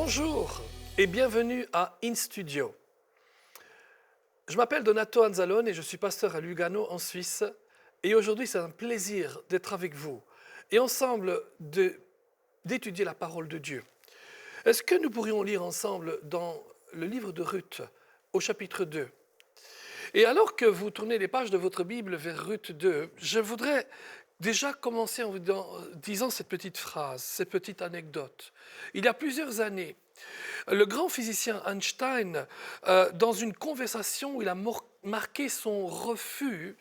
Bonjour et bienvenue à In Studio. Je m'appelle Donato Anzalone et je suis pasteur à Lugano en Suisse. Et aujourd'hui, c'est un plaisir d'être avec vous et ensemble d'étudier la parole de Dieu. Est-ce que nous pourrions lire ensemble dans le livre de Ruth au chapitre 2? Et alors que vous tournez les pages de votre Bible vers Ruth 2, je voudrais déjà commencer en vous disant cette petite phrase, cette petite anecdote. Il y a plusieurs années, le grand physicien Einstein, dans une conversation où il a marqué son refus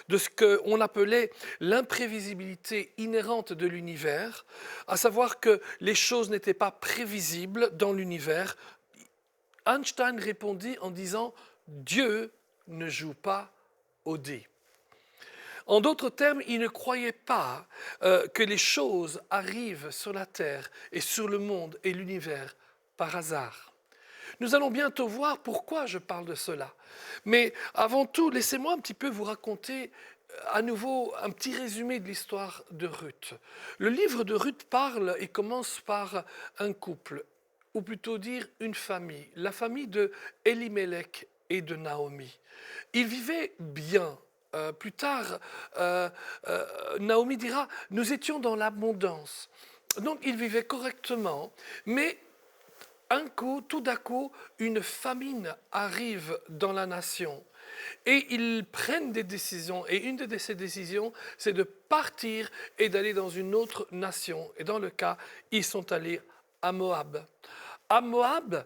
de ce qu'on appelait l'imprévisibilité inhérente de l'univers, à savoir que les choses n'étaient pas prévisibles dans l'univers, Einstein répondit en disant « Dieu ne joue pas au dé ». En d'autres termes, il ne croyait pas que les choses arrivent sur la Terre et sur le monde et l'univers par hasard. Nous allons bientôt voir pourquoi je parle de cela. Mais avant tout, laissez-moi un petit peu vous raconter à nouveau un petit résumé de l'histoire de Ruth. Le livre de Ruth parle et commence par un couple, ou plutôt dire une famille, la famille de Elimelech et de Naomi. Ils vivaient bien. Plus tard, Naomi dira « Nous étions dans l'abondance ». Donc, ils vivaient correctement, mais tout d'un coup, une famine arrive dans la nation. Et ils prennent des décisions. Et une de ces décisions, c'est de partir et d'aller dans une autre nation. Et dans le cas, ils sont allés à Moab. À Moab,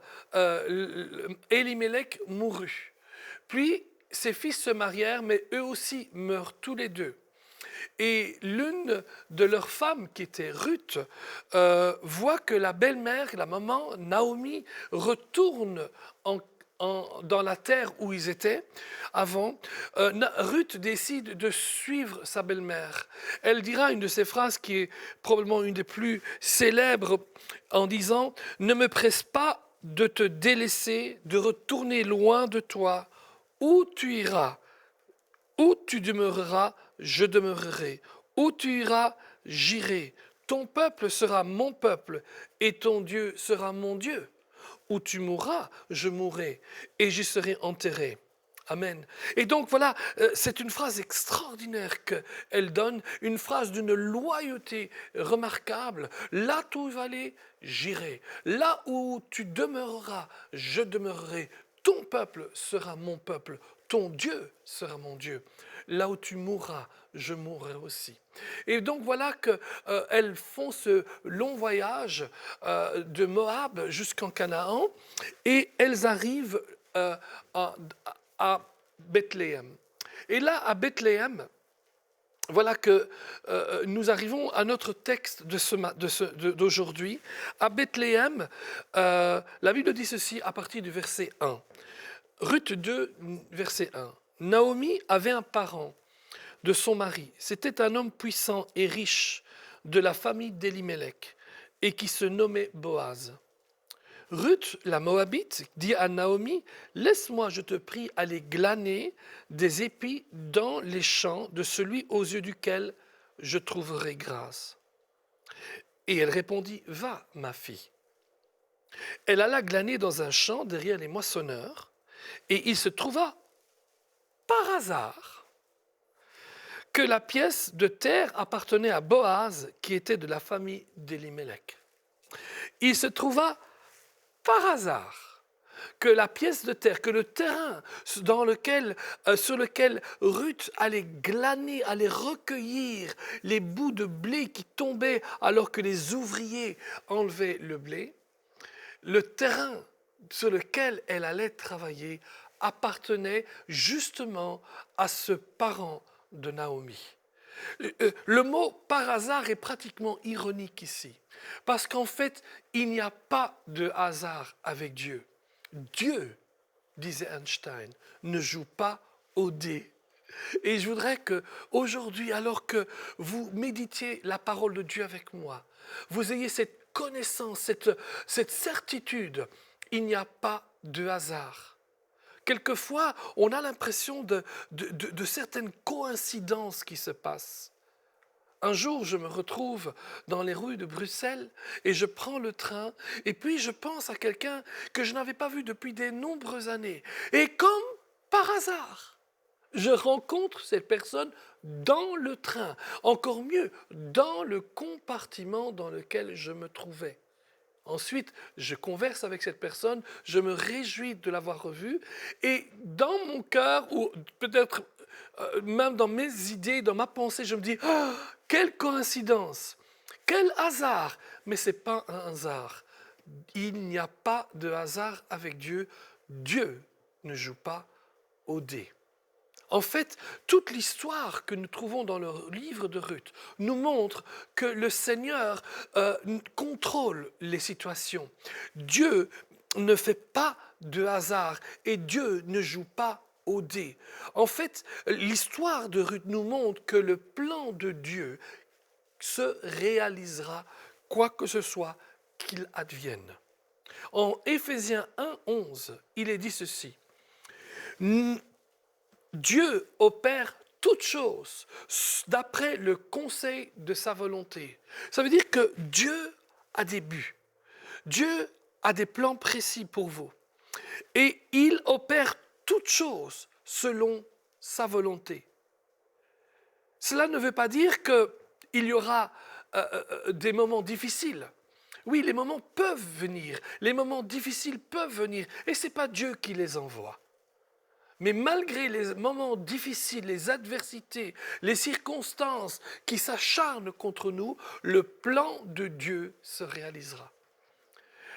Elimelech mourut. Puis, ses fils se marièrent, mais eux aussi meurent tous les deux. Et l'une de leurs femmes, qui était Ruth, voit que la belle-mère, la maman, Naomi, retourne dans la terre où ils étaient avant. Ruth décide de suivre sa belle-mère. Elle dira une de ces phrases qui est probablement une des plus célèbres en disant « Ne me presse pas de te délaisser, de retourner loin de toi. Où tu iras, où tu demeureras, je demeurerai. Où tu iras, j'irai. Ton peuple sera mon peuple et ton Dieu sera mon Dieu. Où tu mourras, je mourrai et j'y serai enterré. » Amen. Et donc voilà, c'est une phrase extraordinaire qu'elle donne, une phrase d'une loyauté remarquable. Là où tu vas aller, j'irai. Là où tu demeureras, je demeurerai. Ton peuple sera mon peuple, ton Dieu sera mon Dieu. Là où tu mourras, je mourrai aussi. Et donc voilà qu'elles font ce long voyage de Moab jusqu'en Canaan et elles arrivent à Bethléem. Et là, à Bethléem, voilà que nous arrivons à notre texte d'aujourd'hui. À Bethléem, la Bible dit ceci à partir du verset 1. Ruth 2, verset 1. Naomi avait un parent de son mari. C'était un homme puissant et riche de la famille d'Elimelech et qui se nommait Boaz. Ruth, la Moabite, dit à Naomi, « Laisse-moi, je te prie, aller glaner des épis dans les champs de celui aux yeux duquel je trouverai grâce. » Et elle répondit, « Va, ma fille. » Elle alla glaner dans un champ derrière les moissonneurs, et il se trouva, par hasard, que la pièce de terre appartenait à Boaz, qui était de la famille d'Elimelech. Il se trouva par hasard que la pièce de terre, que le terrain sur lequel Ruth allait glaner, allait recueillir les bouts de blé qui tombaient alors que les ouvriers enlevaient le blé, le terrain sur lequel elle allait travailler appartenait justement à ce parent de Naomi. Le mot « par hasard » est pratiquement ironique ici, parce qu'en fait, il n'y a pas de hasard avec Dieu. Dieu, disait Einstein, ne joue pas au dé. Et je voudrais qu'aujourd'hui, alors que vous méditiez la parole de Dieu avec moi, vous ayez cette connaissance, cette certitude, il n'y a pas de hasard. Quelquefois, on a l'impression de certaines coïncidences qui se passent. Un jour, je me retrouve dans les rues de Bruxelles et je prends le train et puis je pense à quelqu'un que je n'avais pas vu depuis de nombreuses années. Et comme par hasard, je rencontre cette personne dans le train, encore mieux, dans le compartiment dans lequel je me trouvais. Ensuite, je converse avec cette personne, je me réjouis de l'avoir revue, et dans mon cœur, ou peut-être même dans mes idées, dans ma pensée, je me dis, oh, quelle coïncidence, quel hasard, mais ce n'est pas un hasard. Il n'y a pas de hasard avec Dieu. Dieu ne joue pas au dé. En fait, toute l'histoire que nous trouvons dans le livre de Ruth nous montre que le Seigneur contrôle les situations. Dieu ne fait pas de hasard et Dieu ne joue pas au dé. En fait, l'histoire de Ruth nous montre que le plan de Dieu se réalisera quoi que ce soit qu'il advienne. En Éphésiens 1:11, il est dit ceci. Dieu opère toutes choses d'après le conseil de sa volonté. Ça veut dire que Dieu a des buts. Dieu a des plans précis pour vous. Et il opère toutes choses selon sa volonté. Cela ne veut pas dire qu'il y aura des moments difficiles. Oui, les moments peuvent venir, les moments difficiles peuvent venir, et ce n'est pas Dieu qui les envoie. Mais malgré les moments difficiles, les adversités, les circonstances qui s'acharnent contre nous, le plan de Dieu se réalisera.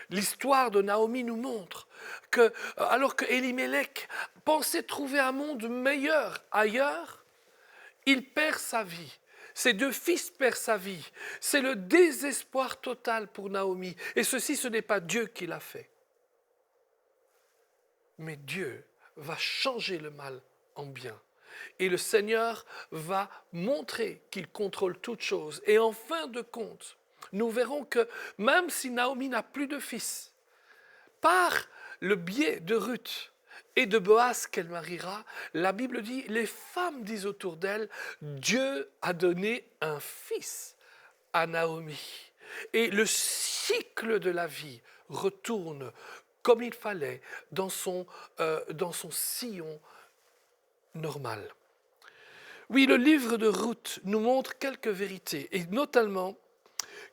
L'histoire de Naomi nous montre que, alors que Elimelech pensait trouver un monde meilleur ailleurs, il perd sa vie. Ses 2 fils perdent sa vie. C'est le désespoir total pour Naomi. Et ceci, ce n'est pas Dieu qui l'a fait. Mais Dieu va changer le mal en bien. Et le Seigneur va montrer qu'il contrôle toutes choses. Et en fin de compte, nous verrons que même si Naomi n'a plus de fils, par le biais de Ruth et de Boaz qu'elle mariera, la Bible dit, les femmes disent autour d'elle, Dieu a donné un fils à Naomi. Et le cycle de la vie retourne comme il fallait dans son sillon normal. Oui, le livre de Ruth nous montre quelques vérités, et notamment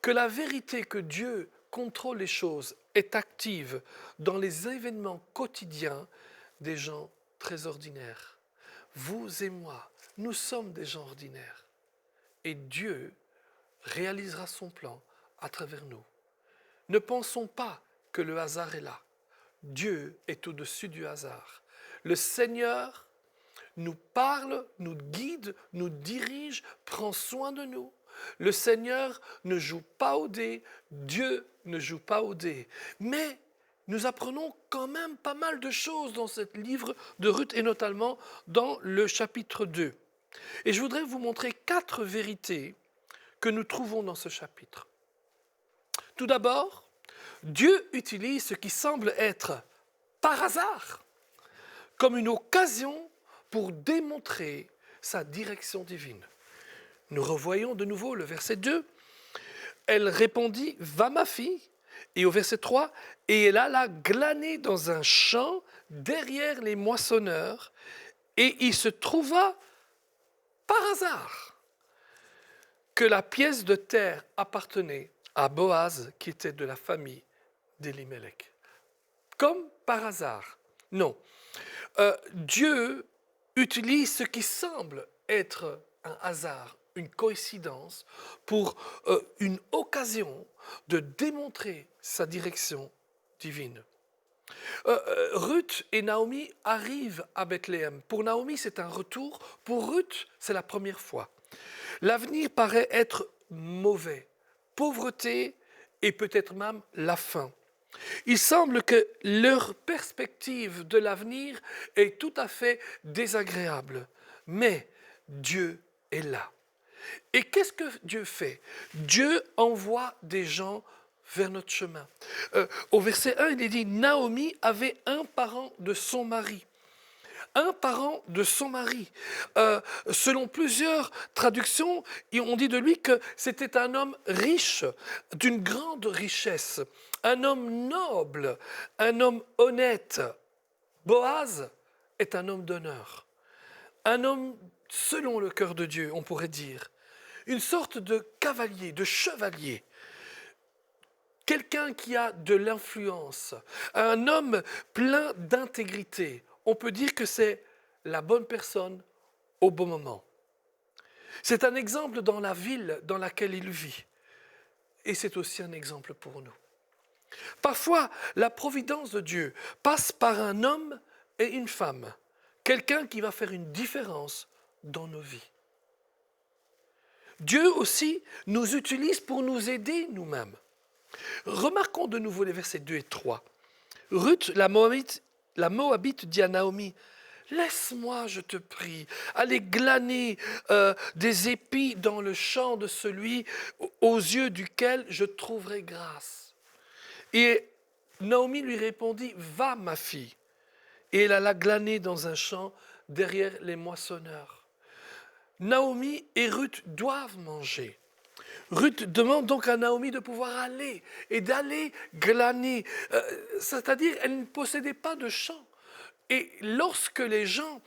que la vérité que Dieu contrôle les choses est active dans les événements quotidiens des gens très ordinaires. Vous et moi, nous sommes des gens ordinaires, et Dieu réalisera son plan à travers nous. Ne pensons pas que le hasard est là. Dieu est au-dessus du hasard. Le Seigneur nous parle, nous guide, nous dirige, prend soin de nous. Le Seigneur ne joue pas au dé, Dieu ne joue pas au dé. Mais nous apprenons quand même pas mal de choses dans ce livre de Ruth et notamment dans le chapitre 2. Et je voudrais vous montrer 4 vérités que nous trouvons dans ce chapitre. Tout d'abord, Dieu utilise ce qui semble être par hasard comme une occasion pour démontrer sa direction divine. Nous revoyons de nouveau le verset 2. Elle répondit, « Va ma fille ». Et au verset 3, « Et elle alla glaner dans un champ derrière les moissonneurs, et il se trouva par hasard que la pièce de terre appartenait à Boaz, qui était de la famille d'Elimelech. » Comme par hasard. Non. Dieu utilise ce qui semble être un hasard, une coïncidence, pour une occasion de démontrer sa direction divine. Ruth et Naomi arrivent à Bethléem. Pour Naomi, c'est un retour. Pour Ruth, c'est la première fois. L'avenir paraît être mauvais. Pauvreté et peut-être même la faim. Il semble que leur perspective de l'avenir est tout à fait désagréable. Mais Dieu est là. Et qu'est-ce que Dieu fait? Dieu envoie des gens vers notre chemin. Au verset 1, il est dit « Naomi avait un parent de son mari. » un parent de son mari. Selon plusieurs traductions, on dit de lui que c'était un homme riche, d'une grande richesse, un homme noble, un homme honnête. Boaz est un homme d'honneur, un homme selon le cœur de Dieu, on pourrait dire, une sorte de cavalier, de chevalier. Quelqu'un qui a de l'influence, un homme plein d'intégrité. On peut dire que c'est la bonne personne au bon moment. C'est un exemple dans la ville dans laquelle il vit. Et c'est aussi un exemple pour nous. Parfois, la providence de Dieu passe par un homme et une femme. Quelqu'un qui va faire une différence dans nos vies. Dieu aussi nous utilise pour nous aider nous-mêmes. Remarquons de nouveau les versets 2 et 3. Ruth, la Moabite dit à Naomi, « Laisse-moi, je te prie, aller glaner des épis dans le champ de celui aux yeux duquel je trouverai grâce. » Et Naomi lui répondit, « Va, ma fille. » Et elle alla glaner dans un champ derrière les moissonneurs. Naomi et Ruth doivent manger. Ruth demande donc à Naomi de pouvoir aller et d'aller glaner. C'est-à-dire, elle ne possédait pas de champ. Et lorsque les gens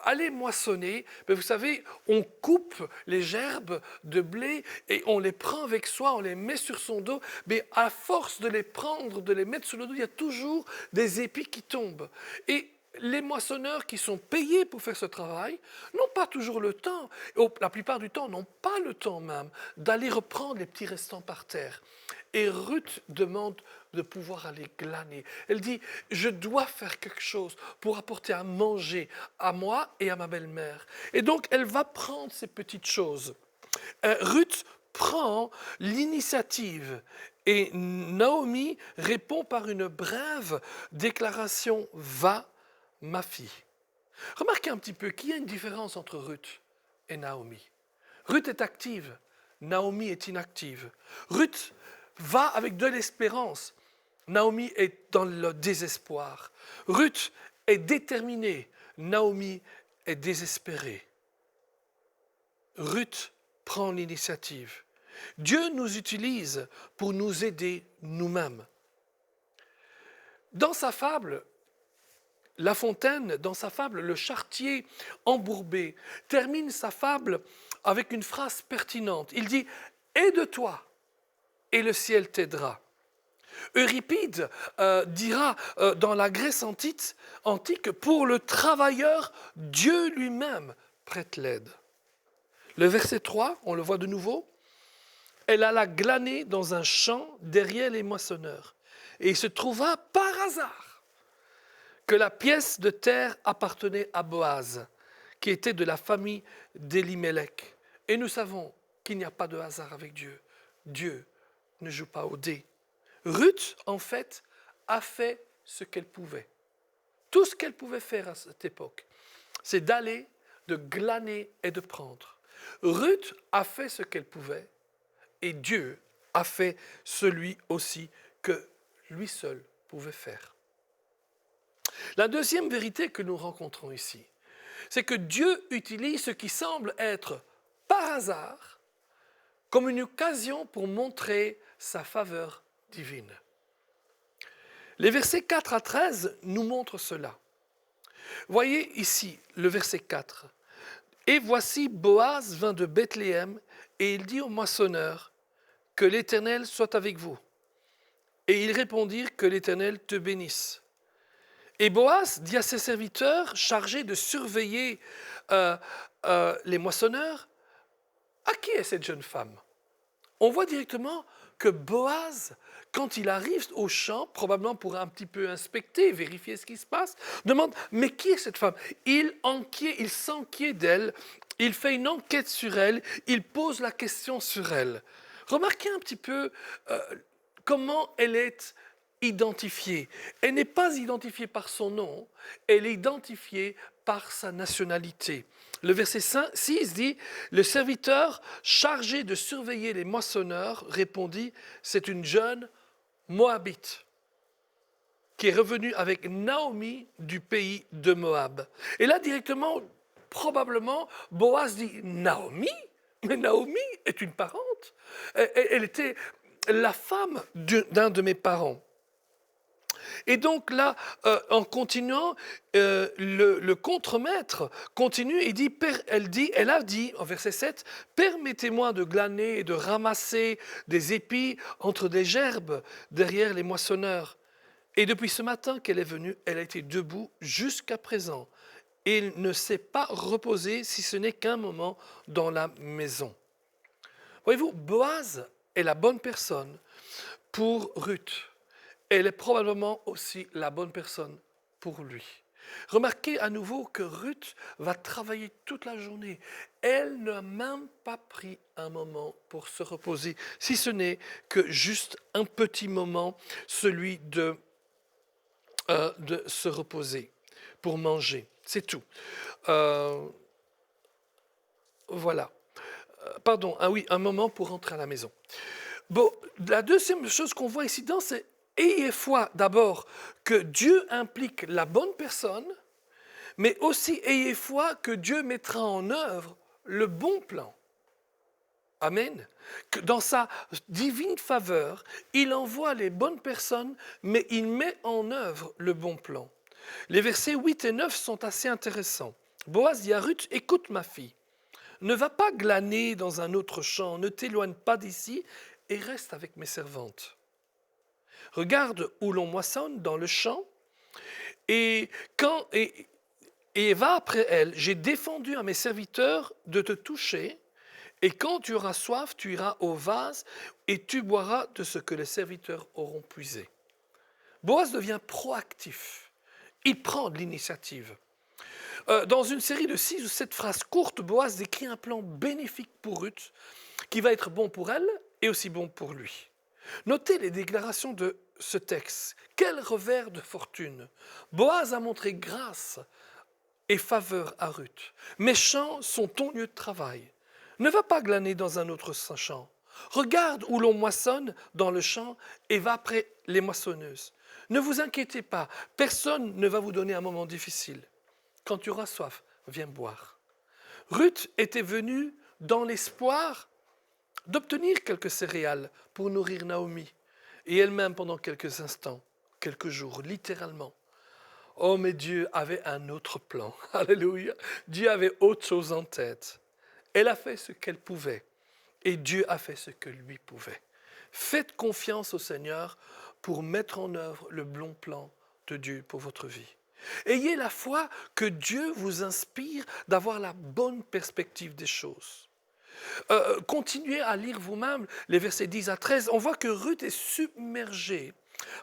allaient moissonner, ben vous savez, on coupe les gerbes de blé et on les prend avec soi, on les met sur son dos. Mais à force de les prendre, de les mettre sur le dos, il y a toujours des épis qui tombent. Et les moissonneurs qui sont payés pour faire ce travail n'ont pas toujours le temps, la plupart du temps n'ont pas le temps même d'aller reprendre les petits restants par terre. Et Ruth demande de pouvoir aller glaner. Elle dit, je dois faire quelque chose pour apporter à manger à moi et à ma belle-mère. Et donc elle va prendre ces petites choses. Ruth prend l'initiative et Naomi répond par une brève déclaration, va, ma fille. Remarquez un petit peu qu'il y a une différence entre Ruth et Naomi. Ruth est active, Naomi est inactive. Ruth va avec de l'espérance, Naomi est dans le désespoir. Ruth est déterminée, Naomi est désespérée. Ruth prend l'initiative. Dieu nous utilise pour nous aider nous-mêmes. Dans sa fable, La Fontaine, dans sa fable, le charretier embourbé, termine sa fable avec une phrase pertinente. Il dit « Aide-toi et le ciel t'aidera ». Euripide dira dans la Grèce antique, pour le travailleur, Dieu lui-même prête l'aide. Le verset 3, on le voit de nouveau, elle alla glaner dans un champ derrière les moissonneurs. Et il se trouva par hasard que la pièce de terre appartenait à Boaz, qui était de la famille d'Elimelech. Et nous savons qu'il n'y a pas de hasard avec Dieu. Dieu ne joue pas au dé. Ruth, en fait, a fait ce qu'elle pouvait. Tout ce qu'elle pouvait faire à cette époque, c'est d'aller, de glaner et de prendre. Ruth a fait ce qu'elle pouvait et Dieu a fait celui aussi que lui seul pouvait faire. La deuxième vérité que nous rencontrons ici, c'est que Dieu utilise ce qui semble être par hasard comme une occasion pour montrer sa faveur divine. Les versets 4 à 13 nous montrent cela. Voyez ici le verset 4. « Et voici Boaz vint de Bethléem et il dit aux moissonneurs, que l'Éternel soit avec vous. Et ils répondirent, que l'Éternel te bénisse. Et Boaz dit à ses serviteurs chargés de surveiller les moissonneurs, à qui est cette jeune femme? On voit directement que Boaz, quand il arrive au champ, probablement pour un petit peu inspecter, vérifier ce qui se passe, demande, mais qui est cette femme? Il s'enquiert d'elle, il fait une enquête sur elle, il pose la question sur elle. Remarquez un petit peu comment elle est identifiée. Elle n'est pas identifiée par son nom, elle est identifiée par sa nationalité. Le verset 6 dit, « Le serviteur chargé de surveiller les moissonneurs répondit, c'est une jeune Moabite. » qui est revenu avec Naomi du pays de Moab. Et là, directement, probablement, Boaz dit, Naomi? Mais Naomi est une parente. Elle était la femme d'un de mes parents. Et donc là, en continuant, le contremaître continue et dit, elle a dit, en verset 7, « Permettez-moi de glaner et de ramasser des épis entre des gerbes derrière les moissonneurs. » Et depuis ce matin qu'elle est venue, elle a été debout jusqu'à présent. Et elle ne s'est pas reposée si ce n'est qu'un moment dans la maison. Voyez-vous, Boaz est la bonne personne pour Ruth. Elle est probablement aussi la bonne personne pour lui. Remarquez à nouveau que Ruth va travailler toute la journée. Elle n'a même pas pris un moment pour se reposer, si ce n'est que juste un petit moment, celui de se reposer, pour manger. C'est tout. Voilà. Pardon, ah oui, un moment pour rentrer à la maison. Bon, la deuxième chose qu'on voit ici, c'est ayez foi d'abord que Dieu implique la bonne personne, mais aussi ayez foi que Dieu mettra en œuvre le bon plan. Amen. Que dans sa divine faveur, il envoie les bonnes personnes, mais il met en œuvre le bon plan. Les versets 8 et 9 sont assez intéressants. Boaz dit à Ruth, « Écoute ma fille, ne va pas glaner dans un autre champ, ne t'éloigne pas d'ici et reste avec mes servantes. Regarde où l'on moissonne dans le champ et va après elle. J'ai défendu à mes serviteurs de te toucher et quand tu auras soif, tu iras au vase et tu boiras de ce que les serviteurs auront puisé. » Boaz devient proactif. Il prend de l'initiative. Dans une série de 6 ou 7 phrases courtes, Boaz décrit un plan bénéfique pour Ruth qui va être bon pour elle et aussi bon pour lui. Notez les déclarations de ce texte. Quel revers de fortune! Boaz a montré grâce et faveur à Ruth. Mes champs sont ton lieu de travail. Ne va pas glaner dans un autre champ. Regarde où l'on moissonne dans le champ et va après les moissonneuses. Ne vous inquiétez pas, personne ne va vous donner un moment difficile. Quand tu auras soif, viens boire. Ruth était venue dans l'espoir d'obtenir quelques céréales pour nourrir Naomi. Et elle-même pendant quelques instants, quelques jours, littéralement. Oh, mais Dieu avait un autre plan. Alléluia. Dieu avait autre chose en tête. Elle a fait ce qu'elle pouvait. Et Dieu a fait ce que lui pouvait. Faites confiance au Seigneur pour mettre en œuvre le bon plan de Dieu pour votre vie. Ayez la foi que Dieu vous inspire d'avoir la bonne perspective des choses. Continuez à lire vous-même les versets 10 à 13. On voit que Ruth est submergée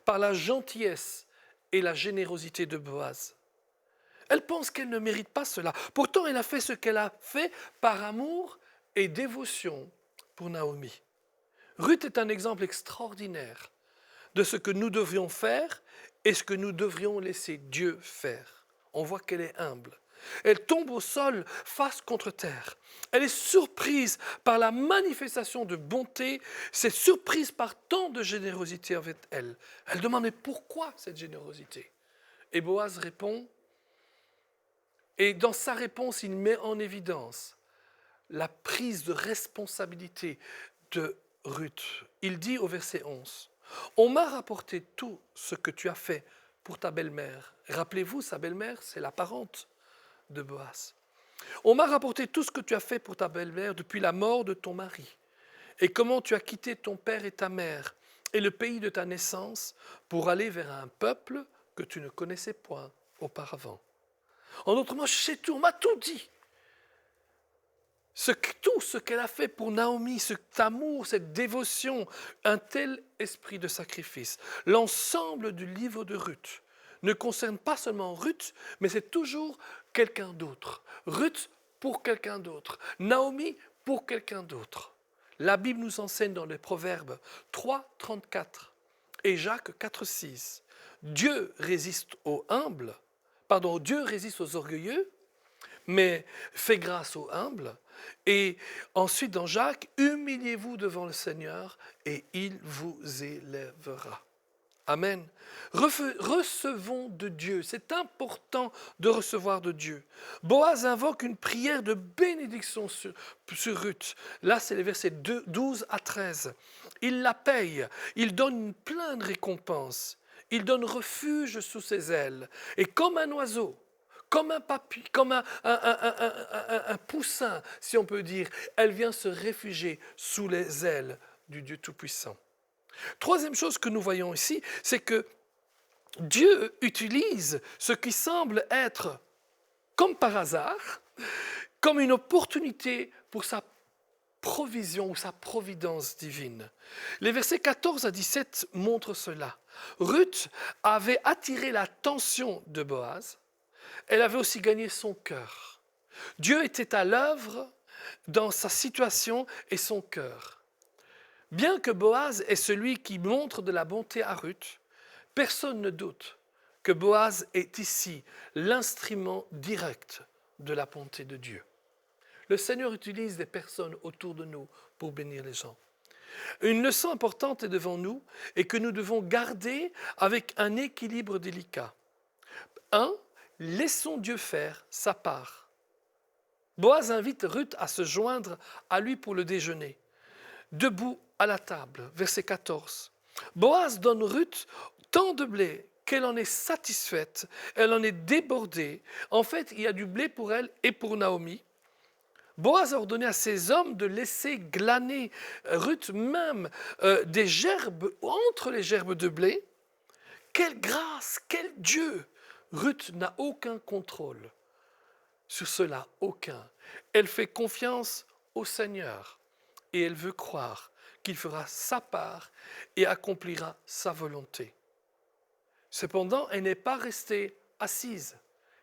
par la gentillesse et la générosité de Boaz. Elle pense qu'elle ne mérite pas cela. Pourtant, elle a fait ce qu'elle a fait par amour et dévotion pour Naomi. Ruth est un exemple extraordinaire de ce que nous devrions faire et ce que nous devrions laisser Dieu faire. On voit qu'elle est humble. Elle tombe au sol face contre terre. Elle est surprise par la manifestation de bonté. C'est surprise par tant de générosité avec elle. Elle demande mais pourquoi cette générosité? Et Boaz répond, et dans sa réponse, il met en évidence la prise de responsabilité de Ruth. Il dit au verset 11, « On m'a rapporté tout ce que tu as fait pour ta belle-mère. » Rappelez-vous, sa belle-mère, c'est la parente de Boaz. « On m'a rapporté tout ce que tu as fait pour ta belle-mère depuis la mort de ton mari, et comment tu as quitté ton père et ta mère, et le pays de ta naissance, pour aller vers un peuple que tu ne connaissais point auparavant. » En d'autres mots, je sais tout, on m'a tout dit. Tout ce qu'elle a fait pour Naomi, cet amour, cette dévotion, un tel esprit de sacrifice. L'ensemble du livre de Ruth ne concerne pas seulement Ruth, mais c'est toujours quelqu'un d'autre. Ruth pour quelqu'un d'autre. Naomi pour quelqu'un d'autre. La Bible nous enseigne dans les Proverbes 3, 34 et Jacques 4, 6. Dieu résiste aux humbles, Dieu résiste aux orgueilleux, mais fait grâce aux humbles. Et ensuite dans Jacques, humiliez-vous devant le Seigneur et il vous élèvera. Amen. Recevons de Dieu. C'est important de recevoir de Dieu. Boaz invoque une prière de bénédiction sur Ruth. Là, c'est les versets 12 à 13. Il la paye. Il donne une pleine récompense. Il donne refuge sous ses ailes. Et comme un oiseau, comme un papy, comme un poussin, si on peut dire, elle vient se réfugier sous les ailes du Dieu Tout-Puissant. Troisième chose que nous voyons ici, c'est que Dieu utilise ce qui semble être, comme par hasard, comme une opportunité pour sa provision ou sa providence divine. Les versets 14 à 17 montrent cela. Ruth avait attiré l'attention de Boaz. Elle avait aussi gagné son cœur. Dieu était à l'œuvre dans sa situation et son cœur. Bien que Boaz est celui qui montre de la bonté à Ruth, personne ne doute que Boaz est ici l'instrument direct de la bonté de Dieu. Le Seigneur utilise des personnes autour de nous pour bénir les gens. Une leçon importante est devant nous et que nous devons garder avec un équilibre délicat. 1. Laissons Dieu faire sa part. Boaz invite Ruth à se joindre à lui pour le déjeuner. Debout à la table, verset 14. Boaz donne Ruth tant de blé qu'elle en est satisfaite, elle en est débordée. En fait, il y a du blé pour elle et pour Naomi. Boaz a ordonné à ses hommes de laisser glaner Ruth même des gerbes, entre les gerbes de blé. Quelle grâce, quel Dieu! Ruth n'a aucun contrôle sur cela, aucun. Elle fait confiance au Seigneur et elle veut croire qu'il fera sa part et accomplira sa volonté. Cependant, elle n'est pas restée assise.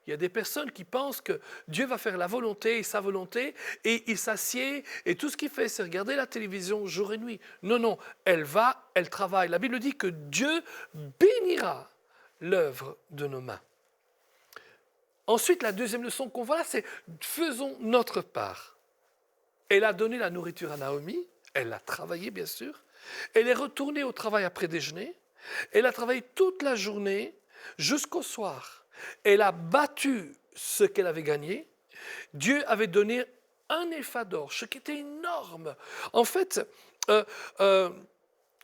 Il y a des personnes qui pensent que Dieu va faire la volonté et sa volonté et il s'assied et tout ce qu'il fait, c'est regarder la télévision jour et nuit. Non, non, elle travaille. La Bible dit que Dieu bénira l'œuvre de nos mains. Ensuite, la deuxième leçon qu'on voit là, c'est faisons notre part. Elle a donné la nourriture à Naomi, elle a travaillé bien sûr, elle est retournée au travail après déjeuner, elle a travaillé toute la journée jusqu'au soir. Elle a battu ce qu'elle avait gagné. Dieu avait donné un épha d'or, ce qui était énorme. En fait,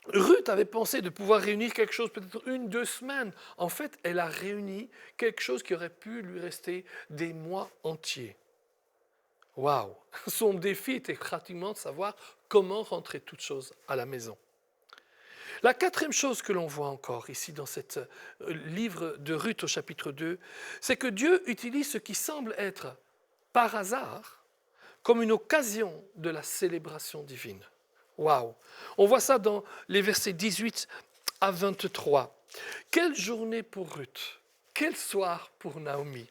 Ruth avait pensé de pouvoir réunir quelque chose, peut-être 1-2 semaines. En fait, elle a réuni quelque chose qui aurait pu lui rester des mois entiers. Waouh! Son défi était pratiquement de savoir comment rentrer toutes choses à la maison. La quatrième chose que l'on voit encore ici dans ce livre de Ruth au chapitre 2, c'est que Dieu utilise ce qui semble être par hasard comme une occasion de la célébration divine. Waouh! On voit ça dans les versets 18 à 23. Quelle journée pour Ruth! Quel soir pour Naomi!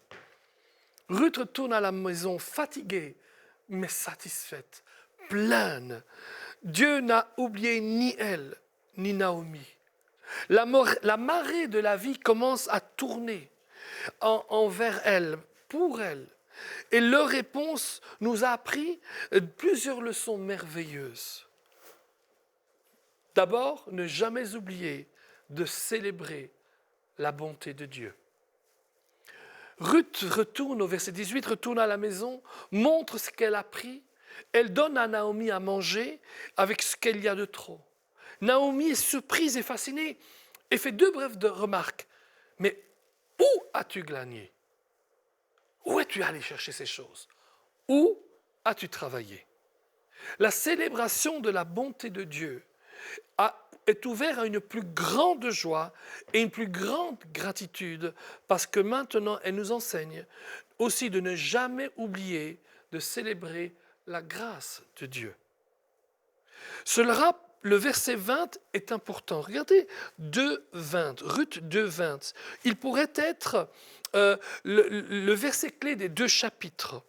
Ruth retourne à la maison fatiguée, mais satisfaite, pleine. Dieu n'a oublié ni elle, ni Naomi. La marée de la vie commence à tourner envers elle, pour elle. Et leur réponse nous a appris plusieurs leçons merveilleuses. D'abord, ne jamais oublier de célébrer la bonté de Dieu. Ruth retourne au verset 18, retourne à la maison, montre ce qu'elle a pris. Elle donne à Naomi à manger avec ce qu'il y a de trop. Naomi est surprise et fascinée et fait 2 brèves remarques. Mais où as-tu glané? Où es-tu allé chercher ces choses? Où as-tu travaillé? La célébration de la bonté de Dieu est ouverte à une plus grande joie et une plus grande gratitude parce que maintenant, elle nous enseigne aussi de ne jamais oublier de célébrer la grâce de Dieu. Le verset 20 est important. Regardez 2,20, Ruth 2,20. Il pourrait être le verset clé des 2 chapitres,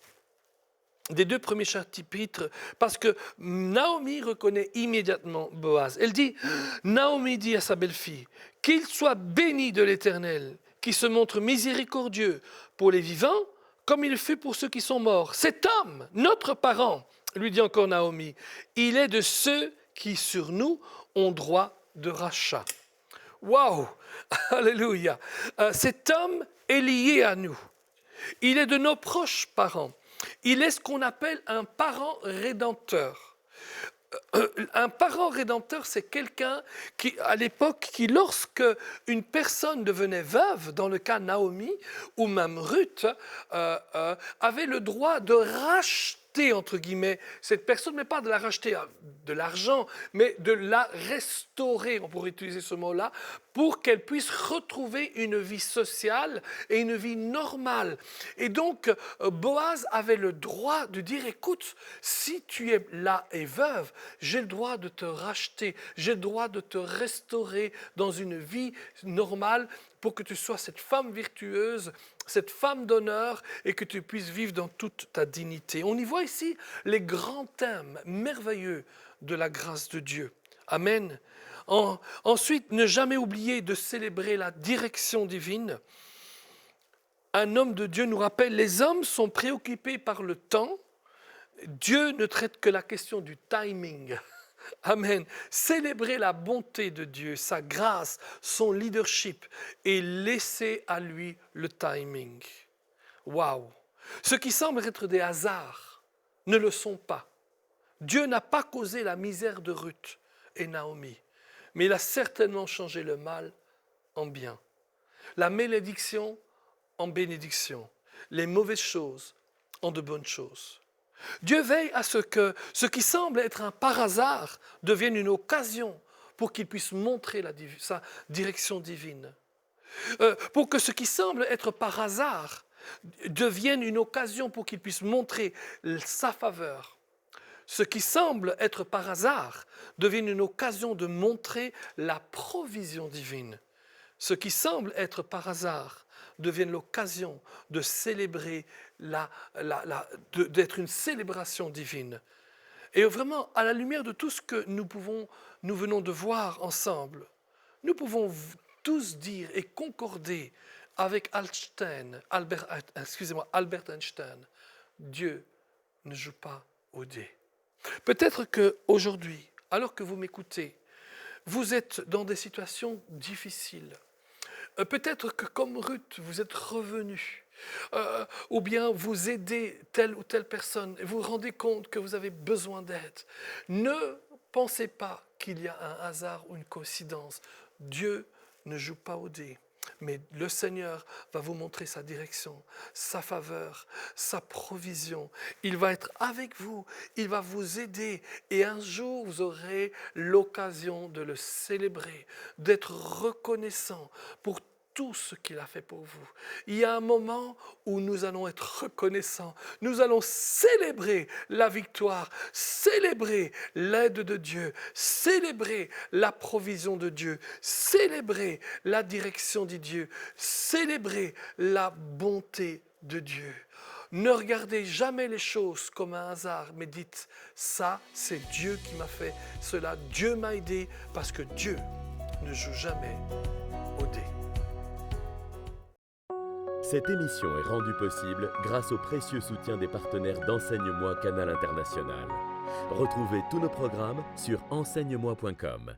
des 2 premiers chapitres, parce que Naomi reconnaît immédiatement Boaz. Elle dit, Naomi dit à sa belle-fille, qu'il soit béni de l'Éternel, qui se montre miséricordieux pour les vivants, comme il fut pour ceux qui sont morts. Cet homme, notre parent, lui dit encore Naomi, il est de ceux qui sur nous ont droit de rachat. Waouh! Alléluia! Cet homme est lié à nous. Il est de nos proches parents. Il est ce qu'on appelle un parent rédempteur. Un parent rédempteur, c'est quelqu'un qui, à l'époque, qui lorsque une personne devenait veuve, dans le cas Naomi ou même Ruth, avait le droit de racheter, entre guillemets, cette personne, mais pas de la racheter à de l'argent, mais de la restaurer, on pourrait utiliser ce mot-là, pour qu'elle puisse retrouver une vie sociale et une vie normale. Et donc, Boaz avait le droit de dire, écoute, si tu es là et veuve, j'ai le droit de te racheter, j'ai le droit de te restaurer dans une vie normale pour que tu sois cette femme virtueuse, cette femme d'honneur et que tu puisses vivre dans toute ta dignité. On y voit ici les grands thèmes merveilleux de la grâce de Dieu. Amen. Ensuite, ne jamais oublier de célébrer la direction divine. Un homme de Dieu nous rappelle, les hommes sont préoccupés par le temps. Dieu ne traite que la question du timing. Amen. Célébrer la bonté de Dieu, sa grâce, son leadership et laisser à lui le timing. Waouh! Ce qui semble être des hasards ne le sont pas. Dieu n'a pas causé la misère de Ruth et Naomi, mais il a certainement changé le mal en bien, la malédiction en bénédiction, les mauvaises choses en de bonnes choses. Dieu veille à ce que ce qui semble être un par hasard devienne une occasion pour qu'il puisse montrer sa direction divine. Pour que ce qui semble être par hasard devienne une occasion pour qu'il puisse montrer sa faveur. Ce qui semble être par hasard devienne une occasion de montrer la provision divine. Ce qui semble être par hasard devienne l'occasion de célébrer, d'être une célébration divine. Et vraiment, à la lumière de tout ce que nous venons de voir ensemble, nous pouvons tous dire et concorder avec Albert Einstein, Dieu ne joue pas au dé. Peut-être qu'aujourd'hui, alors que vous m'écoutez, vous êtes dans des situations difficiles. Peut-être que comme Ruth, vous êtes revenu, ou bien vous aidez telle ou telle personne et vous vous rendez compte que vous avez besoin d'aide. Ne pensez pas qu'il y a un hasard ou une coïncidence. Dieu ne joue pas au dé. Mais le Seigneur va vous montrer sa direction, sa faveur, sa provision. Il va être avec vous, il va vous aider. Et un jour, vous aurez l'occasion de le célébrer, d'être reconnaissant pour tout ce qu'il a fait pour vous. Il y a un moment où nous allons être reconnaissants. Nous allons célébrer la victoire, célébrer l'aide de Dieu, célébrer la provision de Dieu, célébrer la direction de Dieu, célébrer la bonté de Dieu. Ne regardez jamais les choses comme un hasard, mais dites, ça c'est Dieu qui m'a fait cela, Dieu m'a aidé, parce que Dieu ne joue jamais au dé. Cette émission est rendue possible grâce au précieux soutien des partenaires d'Enseigne-moi Canal International. Retrouvez tous nos programmes sur enseigne-moi.com.